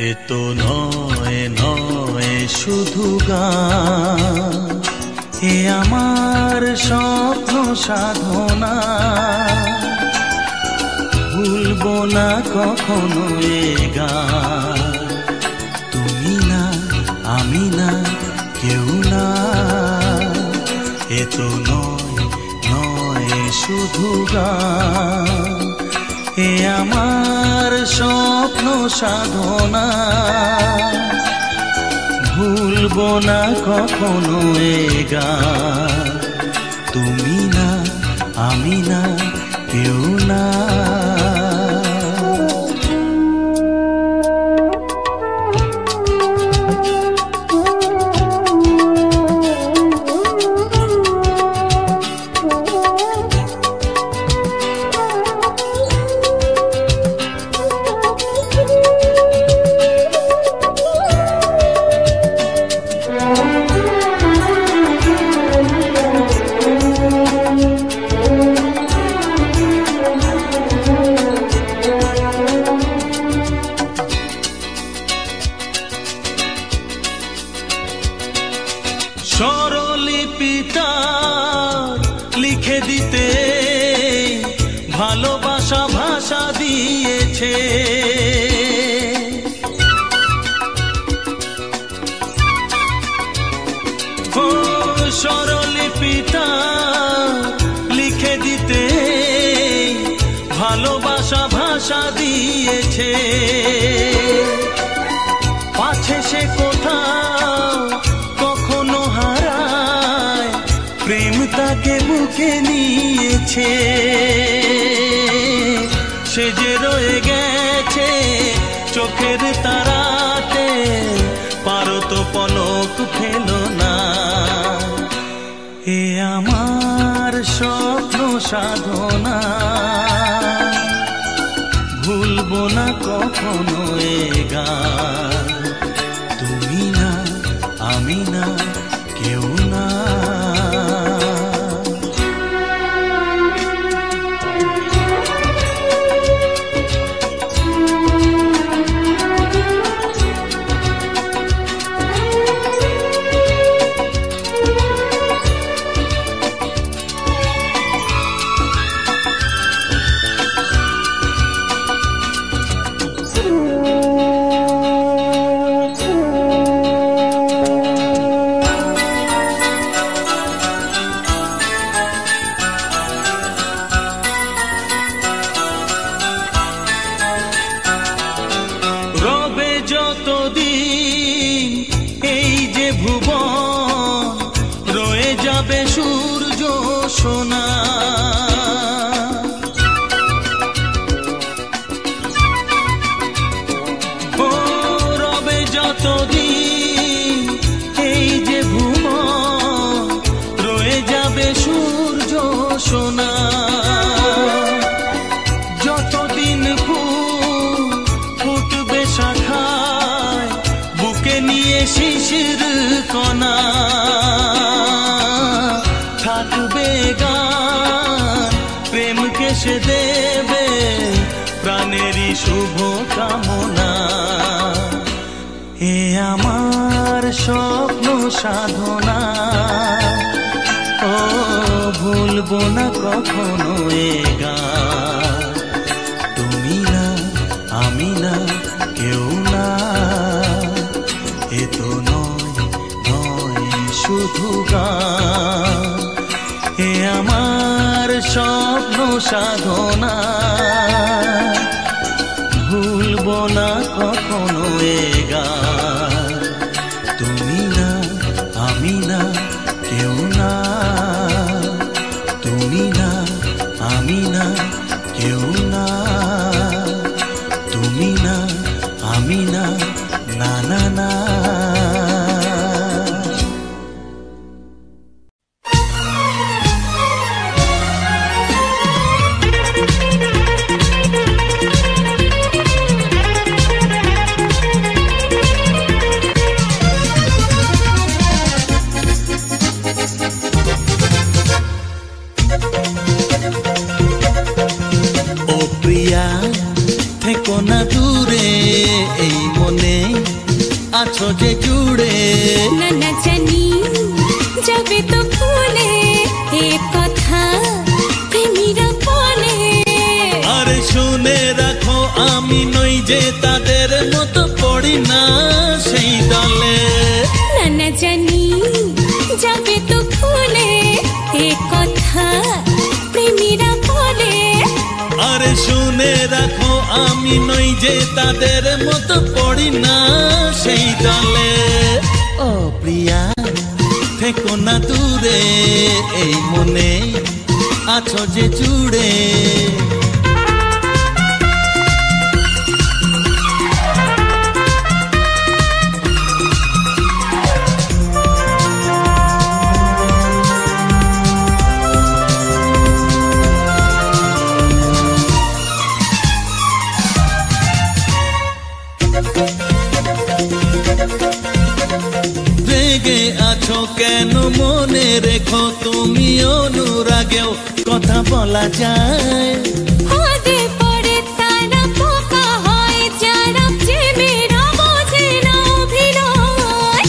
এ তো নয় নয় শুধু গান, এ আমার স্বপ্ন সাধনা। ভুলবো না কখনো এ গান, তুমি না আমি না কেউ না। এ তো নয় নয় শুধু গান, এ আমার স্বপ্ন সাধনা। ভুলবো না কখনো এ গান, তুমি না আমি না কেউ না। স্বরলিপিটা লিখে দিতে ভালোবাসা ভাষা দিয়েছে। ও স্বরলিপিটা লিখে দিতে ভালোবাসা ভাষা দিয়েছে। পাছে সে কোথাও কখনো হারায়, প্রেম তাকে বুকে নিয়েছে। সে যে রয়ে গেছে চোখের তারাতে, পারো তো পলক ফেলো না। এ আমার স্বপ্ন সাধনা, ভুলবো না কখনো এ গান, তুমি না আমি না কেউ না। রবে যতদিন এই যে ভুবন, রয়ে যাবে সূর্য সোনা। ও রবে যতদিন এই যে ভুবন, রয়ে যাবে সূর্য সোনা। যতদিন ফুটবে শাখায়, বুকে নিয়ে শিশির কণা। থাকবে গান প্রেমকে সে দেবে, প্রাণেরই শুভ কামনা। এ আমার স্বপ্ন সাধনা, ও ভুলবো না কখনো এ গান, তুমি না আমি না কেউ না। এ তো নয় নয় শুধু গান, এ আমার স্বপ্ন সাধনা। ভুলবো না কখনো এ গান, তুমি না আমি না কেউ না। তুমি না আমি না কেউ না, তুমি না আমি না না না না। ও প্রিয়া আছো যে জুড়ে। না না জানি যাবে তো ভুলে এ কথা প্রেমীরা বলে। আরে শুনে রাখো আমি নই যে তাদের মতো পড়ি না সেই দলে। না না জানি যাবে তো ভুলে এ কথা প্রেমীরা বলে। আরে শুনে রাখো আমি নই যে তাদের মতো পড়ি না সেই দলে। ও প্রিয়া থেকো না দূরে এই মনে আছো যে জুড়ে। রেগে আছো কেন মনে রেখো তুমি অনুরাগেও কথা বলা যায়। ফাঁদে পড়ে তারা বোকা হয় যারা প্রেমেরা বোঝে না অভিনয়।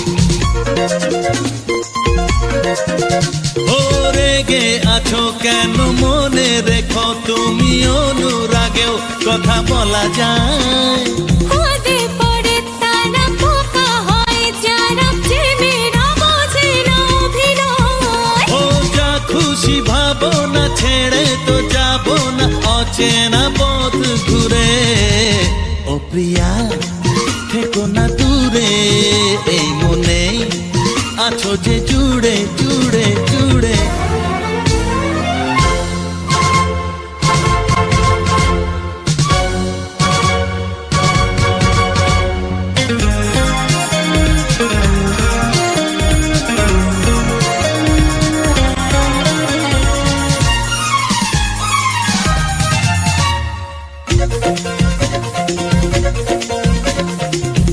ও রেগে আছো কেন মনে রেখো তুমি অনুরাগেও কথা বলা যায়। ফাঁদে পড়ে তারা বোকা হয় যারা প্রেমেরা বোঝে না অভিনয়। ও যা খুশি ভাবো না ছেড়ে তো যাবো না অচেনা পথ ঘুরে। ও প্রিয়া থেকো না দূরে এই মনে আছো যে জুড়ে জুড়ে জুড়ে।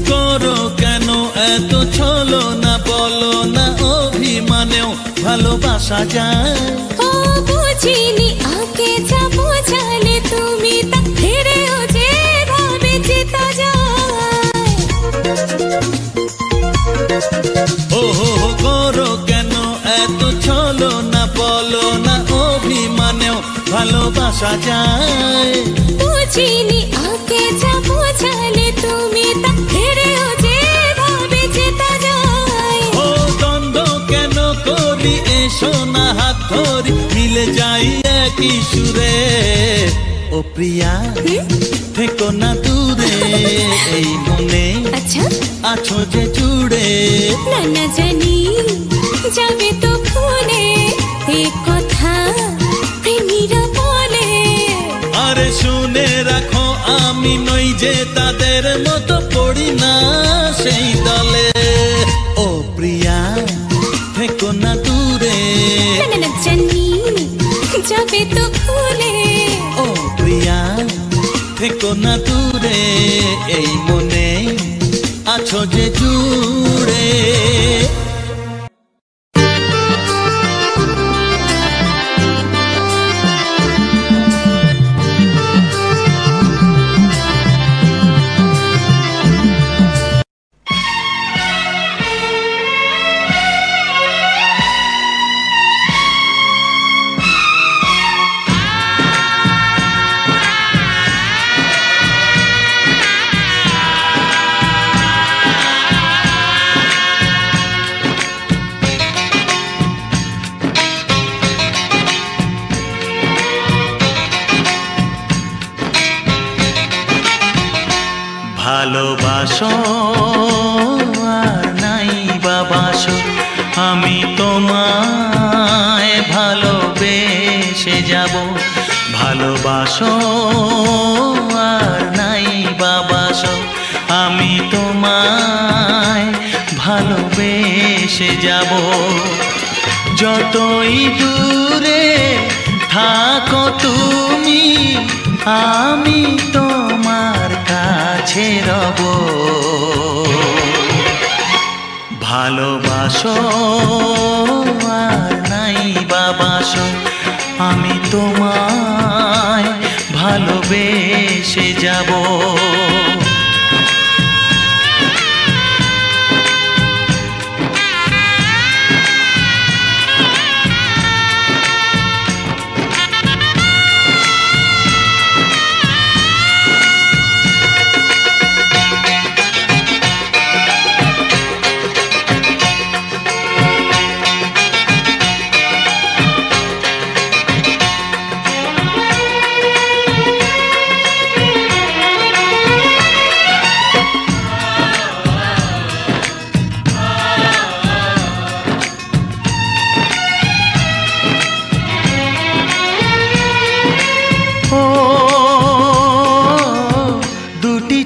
করো কেন এত ছলো না বলো না অভিমানেও ভালোবাসা যায়। ও বুঝিনি আগে যা বোঝালে তুমি তা ফিরেও যে ভাবে যেতে যায়। ও হো হো করো কেন এত ছলো না বলো না অভিমানেও ভালোবাসা যায়। বুঝিনি আগে যা বোঝালে তুমি তা ফিরেও যে ভাবে যেতে যায়। ও দ্বন্দ্ব কেন করি এসো না হাত ধরি মিলে যাই একই সুরে। ও প্রিয়া থেকো না দূরে এই মনে আচ্ছা আছো যে জুড়ে। না না জানি যাবে তো ভুলে এ কথা প্রেমীরা বলে। আরে শুনে রাখো আমি নই যে তাদের মতো পড়ি না সেই দলে। ও প্রিয়া থেকো না দূরে। না না না জানি যাবে তো ভুলে। ও প্রিয়া থেকো না দূরে এই মনে আছো যে জুড়ে। ভালোবাসো আর নাই বাবাসো আমি তোমায় ভালোবেসে যাব। ভালোবাসো আর নাই বাবাসো আমি তোমায় ভালোবেসে যাব। যতই দূরে থাকো তুমি আমি তোমার কাছে রব। ভালোবাসো আর নাই বাবাসো আমি তোমায় ভালোবেসে যাব।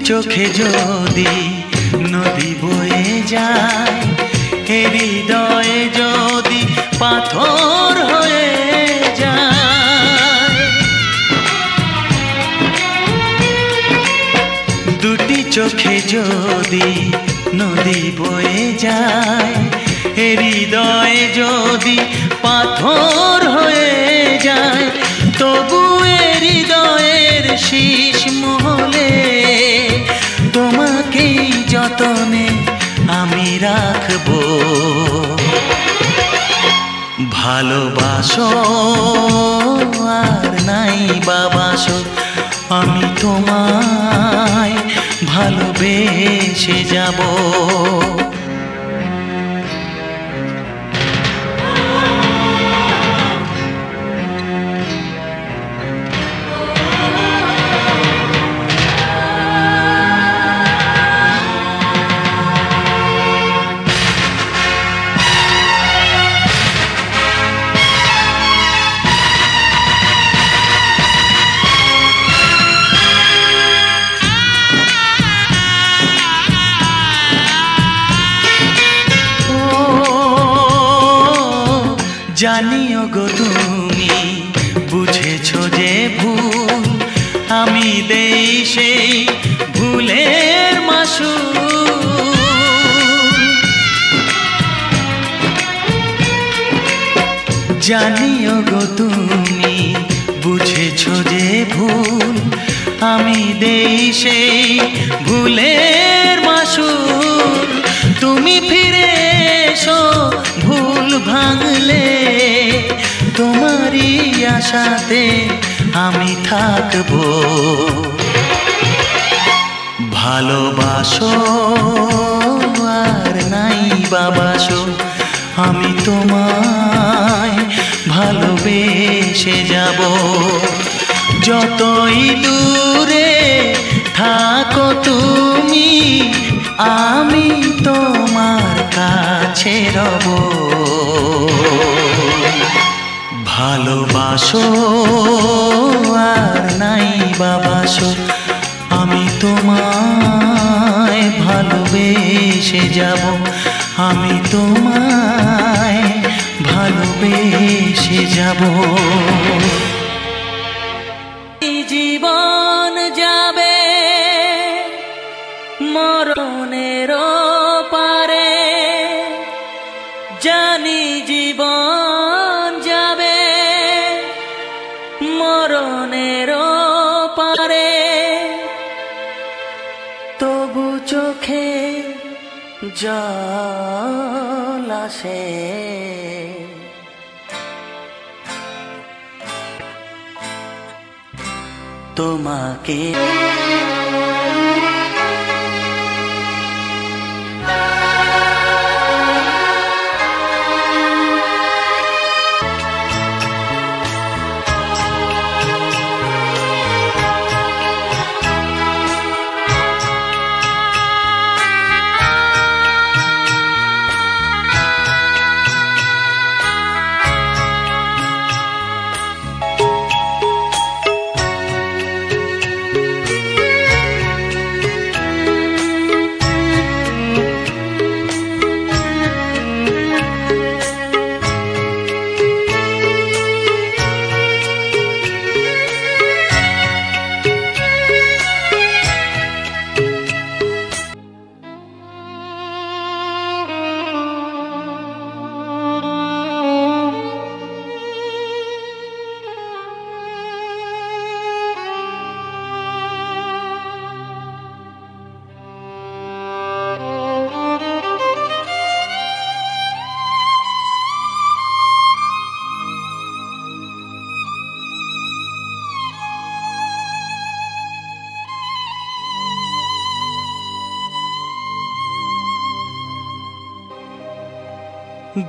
চোখে যদি নদী বয়ে যায়, হৃদয়ে যদি পাথর হয়ে যায়, দুটি চোখে যদি নদী বয়ে যায়, হৃদয়ে যদি পাথর হয়ে যায়, তবু হৃদয়ের শীষ মহলে তোমাকেই যতনে আমি রাখবো। ভালোবাসো আর নাই বাবাসো, আমি তোমায় ভালোবেসে যাব। জানিও গো তুমি বুঝেছো যে ভুল, আমি দেই সেই ভুলের মাসুল। জানিও গো তুমি বুঝেছো যে ভুল, আমি দেই সেই ভুলের মাসুল। তুমি ফিরে এসো ভুল ভাঙলে, তোমারই আশাতে আমি থাকবো। ভালোবাসো আর নাই বাবাসো, আমি তোমায় ভালোবেসে যাব। যতই দূরে থাকো তুমি, আমি তোমার কাছে রব। ভালোবাসো আর নাই বাবাসো, আমি তোমায় ভালোবেসে যাব। আমি তোমায় ভালোবেসে যাব। জীবন যাবে মরণের পারে, জানি জীবন যাবে মরণের পারে, তবু চোখে জল আসে। তোমাকে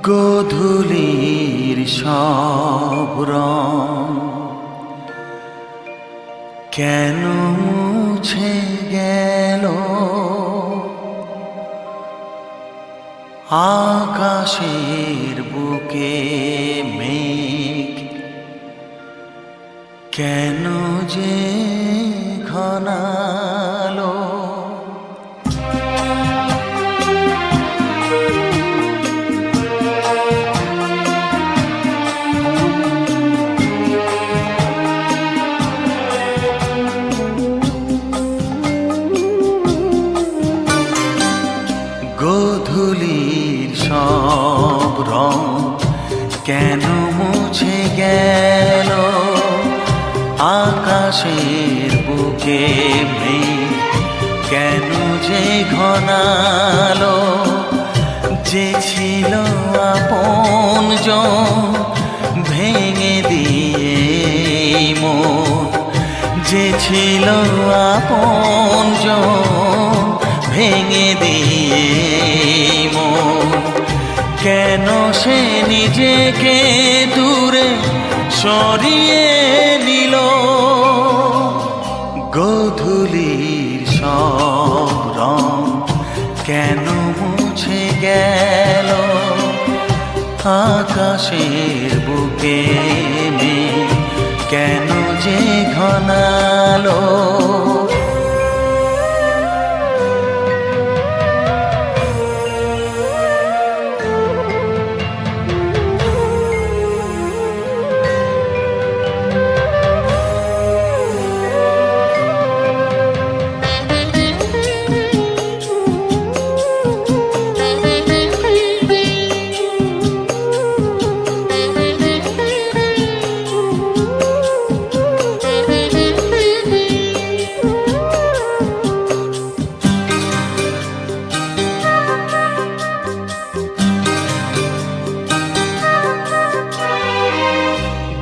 গোধূলির সব রং কেন মুছে গেল, আকাশের বুকে মেঘ কেন যে ঘনালো। আকাশের বুকে মেঘ কেন যে ঘনালো, যে ছিল আপনজন ভেঙে দিয়ে মন, যে ছিল আপনজন ভেঙে দিয়ে মন, কেন সে নিজেকে দূরে সরিয়ে নিল। গোধূলির সব রং কেন মুছে গেল, আকাশের বুকে মেঘ কেন যে ঘনালো।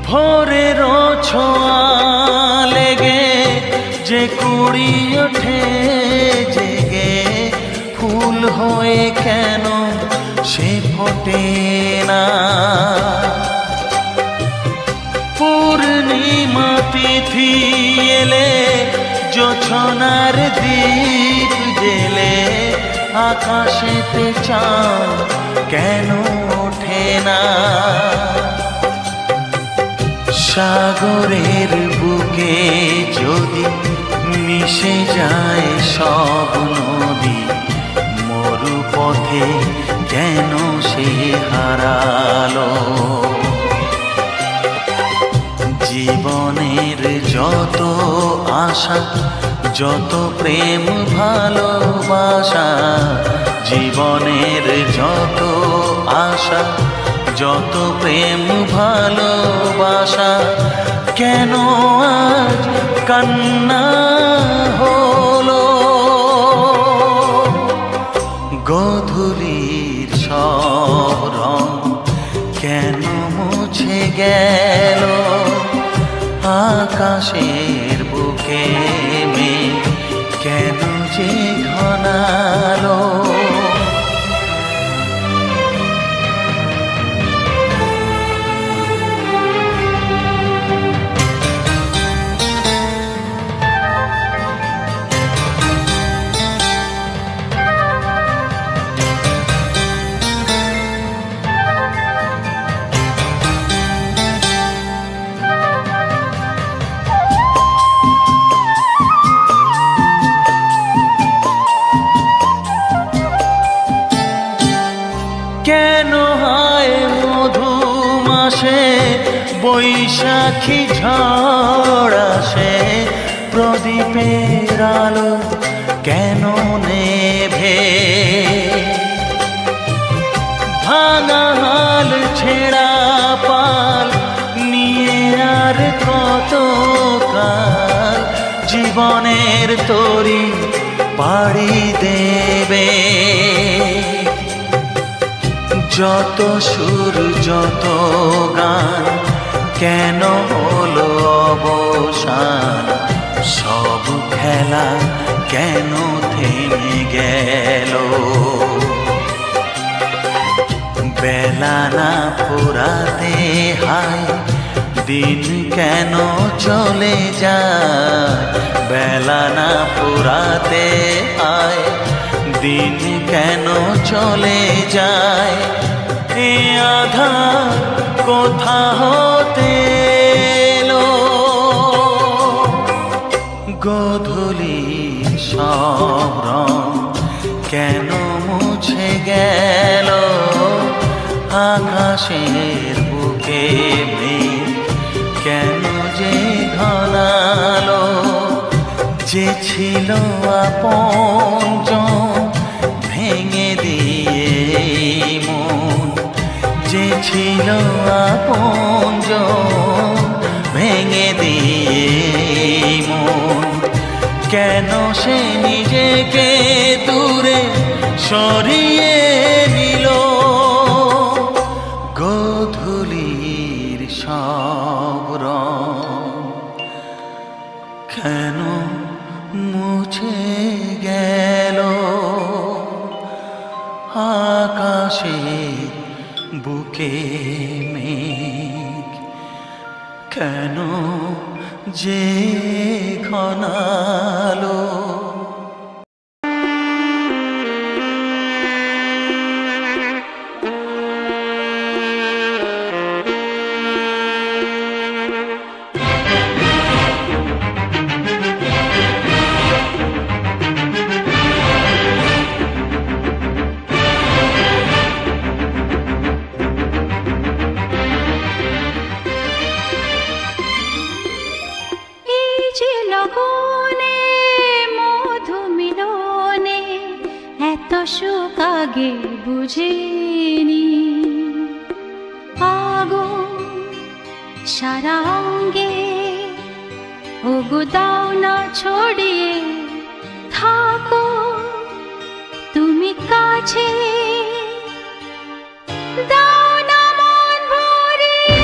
ভোরের ছোঁয়া লেগে যে কুড়ি ওঠে জেগে, ফুল হয়ে কেন সে ফোটে না। পূর্ণিমা তিথি এলে জোছনার দীপ জেলে, আকাশেতে চাঁদ কেন ওঠে না। সাগরের বুকে যদি মিশে যায় সব নদী, মরু পথে কেন সে হারালো। জীবনের যত আশা, যত প্রেম ভালোবাসা, জীবনের যত আশা, যত প্রেম ভালোবাসা, কেন আজ কান্না হলো। গোধূলির সব রং কেন মুছে গেল, আকাশের বুকে মেঘ কেন যে ঘনালো। কেন হয় মধু মাসে বৈশাখী ঝড় আসে, প্রদীপের আলো কেন নেভে। ভাঙা হাল ছেঁড়া পাল নিয়ে আর কত কাল জীবনের তরি পাড়ি দেবে। যত সুর যত গান কেন হলো অবসান, সব খেলা কেন থেমে গেল। বেলা না ফুরাতে হায় দিন কেন চলে যায়, বেলা না ফুরাতে হায় দিন কেন চলে যায়। এ আধার কোথা হতে এলো, গোধূলির সব রং কেন মুছে গেল, আকাশের বুকে মেঘ কেন যে ঘনালো। যে ছিল আপনজন ভেঙে দিয়ে মন, যে ছিল আপনজন ভেঙে দিয়ে কেন সে নিজেকে দূরে সরিয়ে নিল গোধূলির সব রং কেন মুছে গেল আকাশে বুকে মেঘ কেন যে ঘনালো সুখ আগে বুঝিনি আগুন সারা অঙ্গে ওগো দাও না ছড়িয়ে থাকো তুমি কাছে দাও না মন ভরিয়ে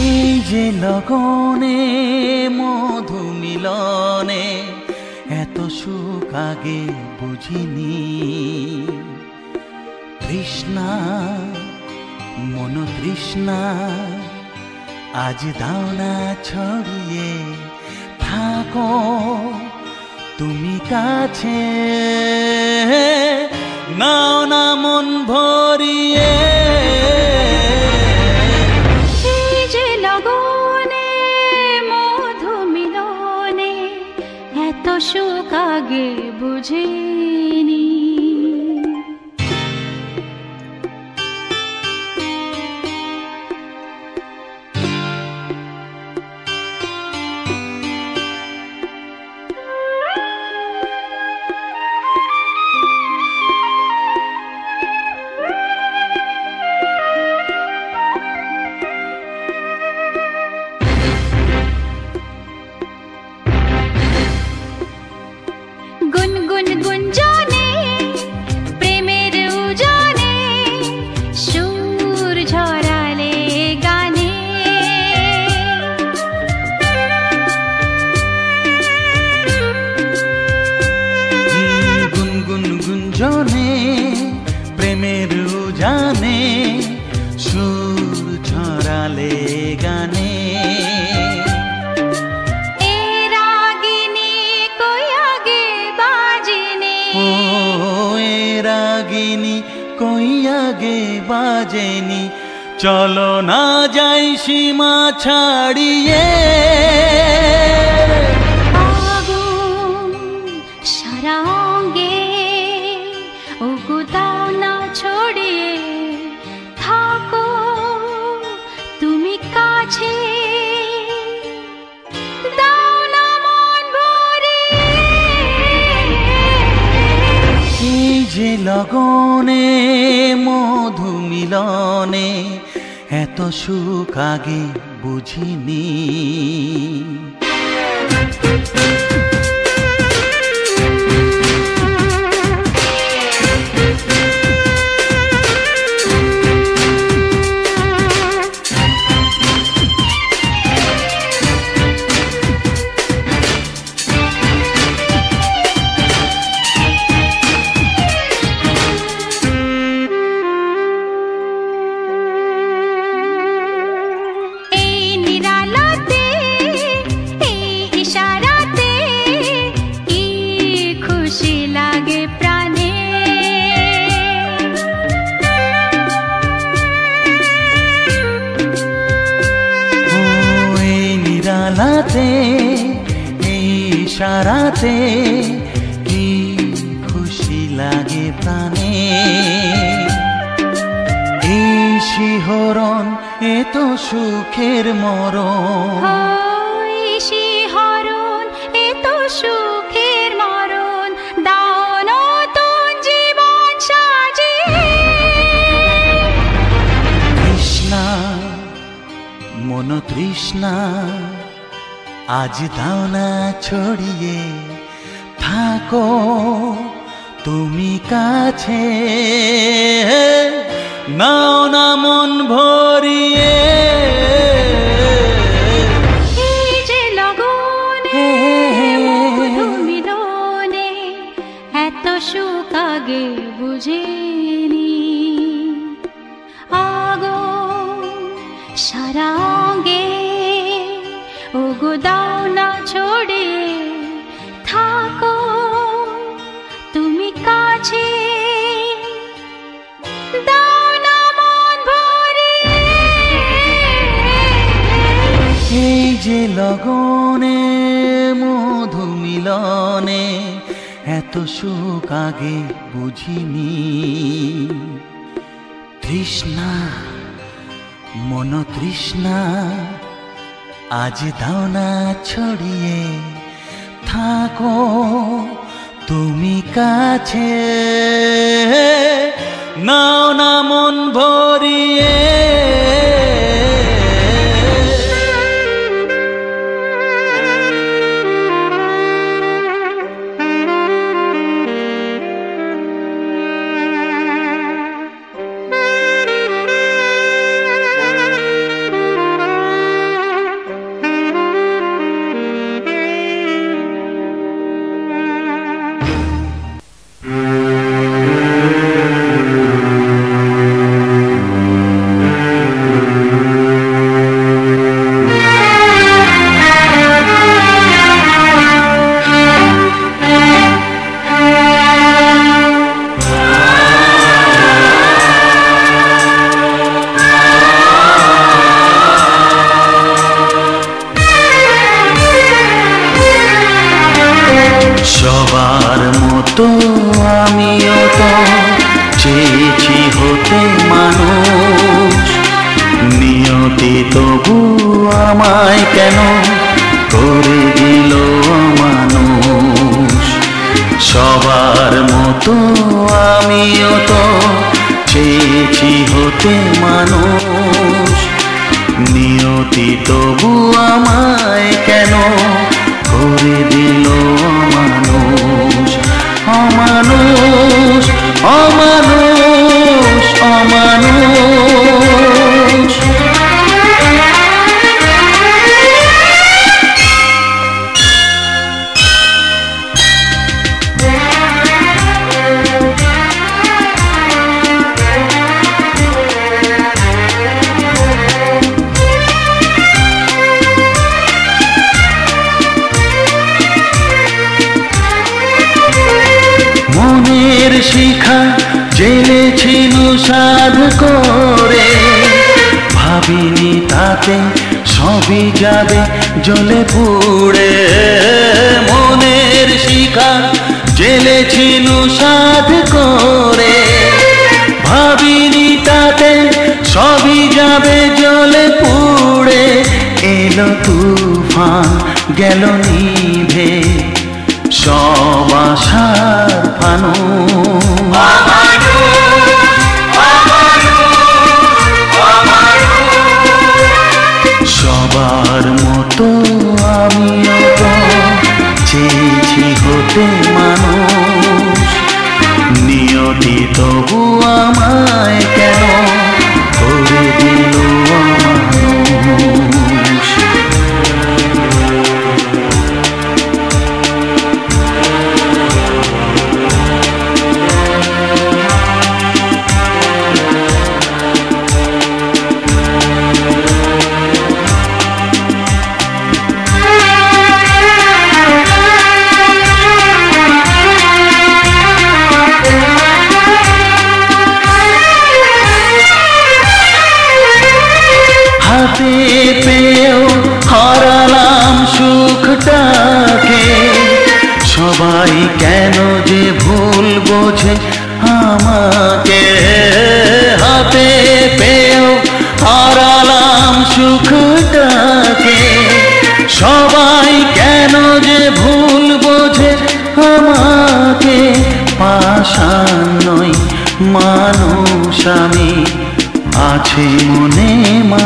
এই যে লগনে মধু মিলনে এত সুখ আগে বুঝিনি তৃষ্ণা মন তৃষ্ণা আজ দাও না ছড়িয়ে থাকো তুমি কাছে নাও না মন ভরিয়ে এই যে লগনে মধু মিলনে এত সুখ আগে বুঝিনি গুনগুন গুঞ্জনে প্রেমের উজানে সুর ঝরালে গানে গুনগুন গুঞ্জনে প্রেমের উজানে সুর ঝরালে গানে রাগিনী কই আগে বাজেনি চলো না যাই সীমা ছাড়িয়ে আগুন সারা অঙ্গে ওগো দাও না ছড়িয়ে থাকো তুমি কাছে দাও না মন ভরিয়ে এই যে লগনে মধু মিলনে এত সুখ আগে বুঝিনি নিরালাতে এই ইশারাতে কি খুশি লাগে প্রাণে এই শিহরণ এত সুখের মরণ শিহরণ এত সুখের মরণ দাও নতুন জীবন সাজিয়ে তৃষ্ণা মন তৃষ্ণা আজ দাও না ছড়িয়ে থাকো তুমি কাছে, নাও না মন ভরিয়ে। এই যে লগনে মধু মিলনে এত সুখ আগে বুঝিনি, আগুন সারা অঙ্গে ওগো দাও না ছড়িয়ে থাকো তুমি কাছে, দাও না মন ভরিয়ে। এই যে লগনে মধু মিলনে এত সুখ আগে বুঝিনি, তৃষ্ণা মন তৃষ্ণা আজ দাও না ছড়িয়ে থাকো তুমি কাছে, নাও না মন ভরিয়ে। সবার মতো আমিও তো চেয়েছি হতে মানুষ, নিয়তি তবু আমায় কেন করে দিল মানুষ। সবার মতো আমিও তো চেয়েছি হতে মানুষ, নিয়তি তবু আমায় কেন করে দিল অমানুষ। অমানুষ অমানুষ অমানুষ। মনের শিখা জেলেছিল সাধ করে, ভাবিনি তাতে সবই যাবে জ্বলে পুড়ে। মনের শিখা জেলেছিল সাধ করে, ভাবিনি তাতে সবই যাবে জ্বলে পুড়ে। এলো তুফান গেল নিভে সব আশার সবার মতো আমিও তো চেয়েছি হতে মানুষ, নিয়তি তবু আমায় কেন করে দিল অমানুষ। হাতে পেয়েও হারালাম সুখটাকে, সবাই কেন যে ভুল বোঝে আমাকে। হাতে পেয়েও হারালাম সুখটাকে, সবাই কেন যে ভুল বোঝে আমাকে। পাষাণ নই মানুষ আমি, আছে মনে মা